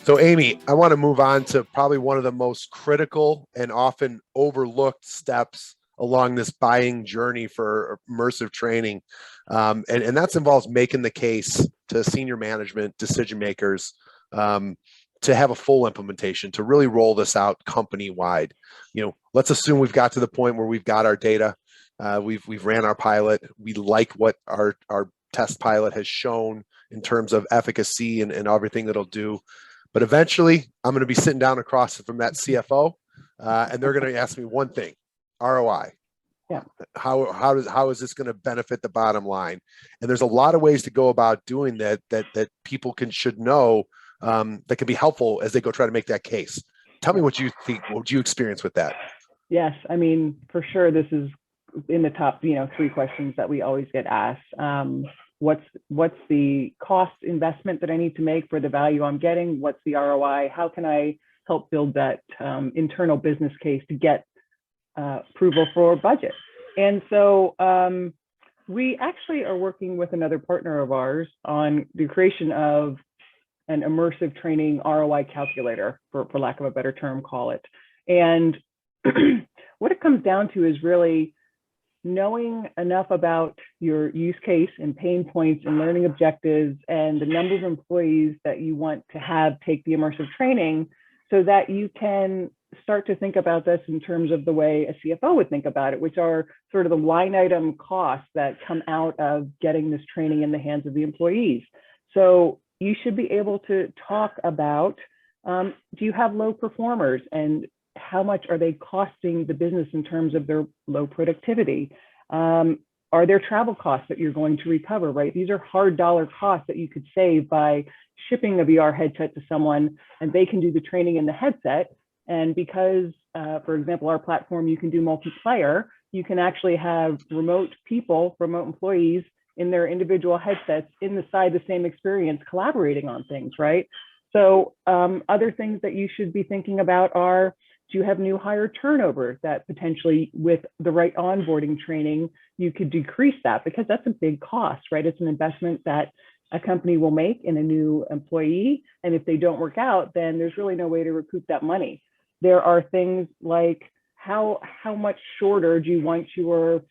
So, Amy, I want to move on to probably one of the most critical and often overlooked steps along this buying journey for immersive training. And that involves making the case to senior management, decision makers, to have a full implementation, to really roll this out company wide. Let's assume we've got to the point where we've got our data. We've ran our pilot. We like what our test pilot has shown in terms of efficacy and everything that it'll do. But eventually, I'm going to be sitting down across from that CFO, and they're going to ask me one thing: ROI. Yeah. How is this going to benefit the bottom line? And there's a lot of ways to go about doing that people should know, that can be helpful as they go try to make that case. Tell me what you think. What you experience with that? Yes, I mean, for sure, this is in the top, 3 questions that we always get asked. What's the cost investment that I need to make for the value I'm getting? What's the ROI? How can I help build that internal business case to get approval for budget? And so we actually are working with another partner of ours on the creation of an immersive training ROI calculator, for lack of a better term, call it. And what it comes down to is really knowing enough about your use case and pain points and learning objectives and the number of employees that you want to have take the immersive training, so that you can start to think about this in terms of the way a CFO would think about it, which are sort of the line item costs that come out of getting this training in the hands of the employees. So you should be able to talk about, do you have low performers, and how much are they costing the business in terms of their low productivity? Are there travel costs that you're going to recover, right? These are hard dollar costs that you could save by shipping a VR headset to someone, and they can do the training in the headset. And because, for example, our platform, you can do multiplayer, you can actually have remote employees in their individual headsets inside the same experience collaborating on things, right? So other things that you should be thinking about are, do you have new hire turnover that potentially with the right onboarding training, you could decrease that, because that's a big cost, right? It's an investment that a company will make in a new employee. And if they don't work out, then there's really no way to recoup that money. There are things like how much shorter do you want your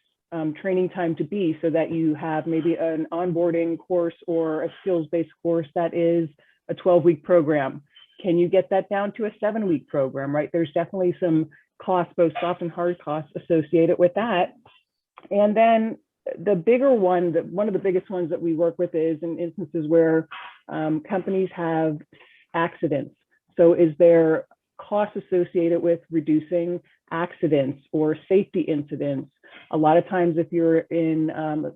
training time to be, so that you have maybe an onboarding course or a skills-based course that is a 12-week program. Can you get that down to a 7-week program, right? There's definitely some costs, both soft and hard costs associated with that. And then the bigger one, one of the biggest ones that we work with is in instances where companies have accidents. So is there costs associated with reducing accidents or safety incidents? A lot of times if you're in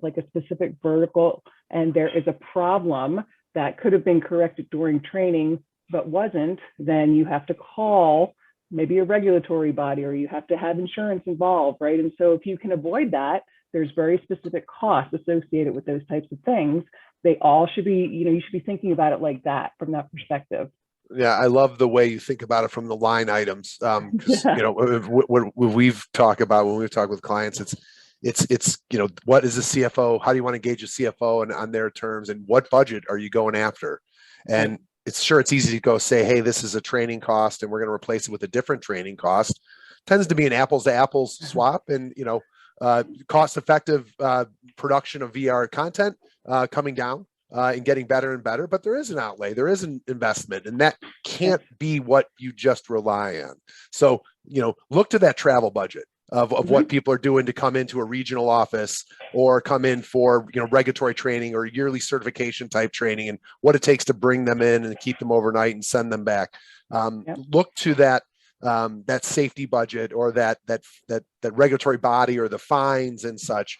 like a specific vertical and there is a problem that could have been corrected during training but wasn't, then you have to call maybe a regulatory body, or you have to have insurance involved, right? And so if you can avoid that, there's very specific costs associated with those types of things. They all should be, you should be thinking about it like that, from that perspective. Yeah, I love the way you think about it from the line items. Because what we've talked about when we've talked with clients, it's what is a CFO? How do you want to engage a CFO and on their terms, and what budget are you going after? And it's easy to go say, hey, this is a training cost, and we're going to replace it with a different training cost. Tends to be an apples to apples swap, and cost effective production of VR content coming down. And getting better and better, but there is an outlay, there is an investment, and that can't be what you just rely on. So, look to that travel budget of what people are doing to come into a regional office or come in for, regulatory training or yearly certification type training, and what it takes to bring them in and keep them overnight and send them back. Look to that safety budget, or that regulatory body, or the fines and such.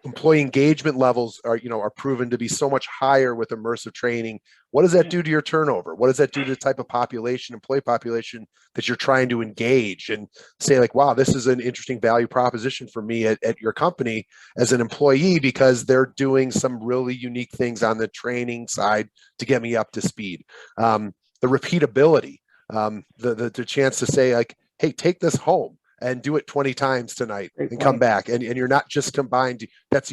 Employee engagement levels are proven to be so much higher with immersive training. What does that do to your turnover? What does that do to the type of employee population that you're trying to engage, and say like, wow, this is an interesting value proposition for me at your company as an employee, because they're doing some really unique things on the training side to get me up to speed. The repeatability, the chance to say like, hey, take this home and do it 20 times tonight and come back. And you're not just combined. That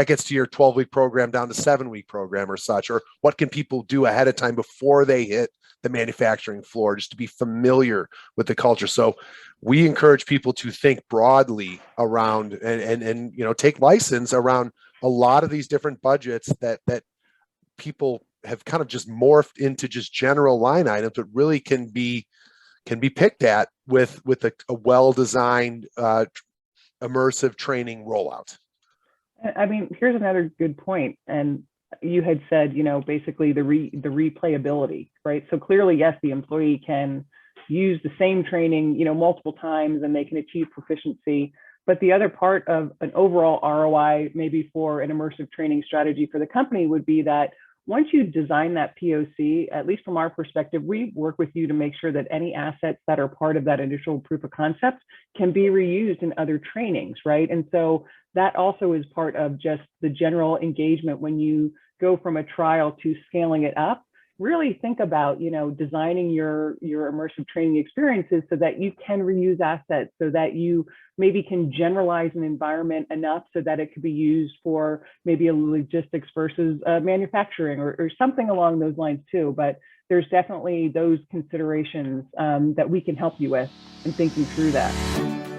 gets to your 12-week program down to 7-week program or such. Or what can people do ahead of time before they hit the manufacturing floor, just to be familiar with the culture. So we encourage people to think broadly around and take license around a lot of these different budgets that people have kind of just morphed into just general line items, but really can be picked at with a well-designed immersive training rollout. I mean, here's another good point. And you had said, basically the replayability, right? So clearly, yes, the employee can use the same training, multiple times and they can achieve proficiency. But the other part of an overall ROI, maybe for an immersive training strategy for the company, would be that once you design that POC, at least from our perspective, we work with you to make sure that any assets that are part of that initial proof of concept can be reused in other trainings, right? And so that also is part of just the general engagement when you go from a trial to scaling it up. Really think about, designing your immersive training experiences so that you can reuse assets, so that you maybe can generalize an environment enough so that it could be used for maybe a logistics versus manufacturing or something along those lines too. But there's definitely those considerations that we can help you with in thinking through that.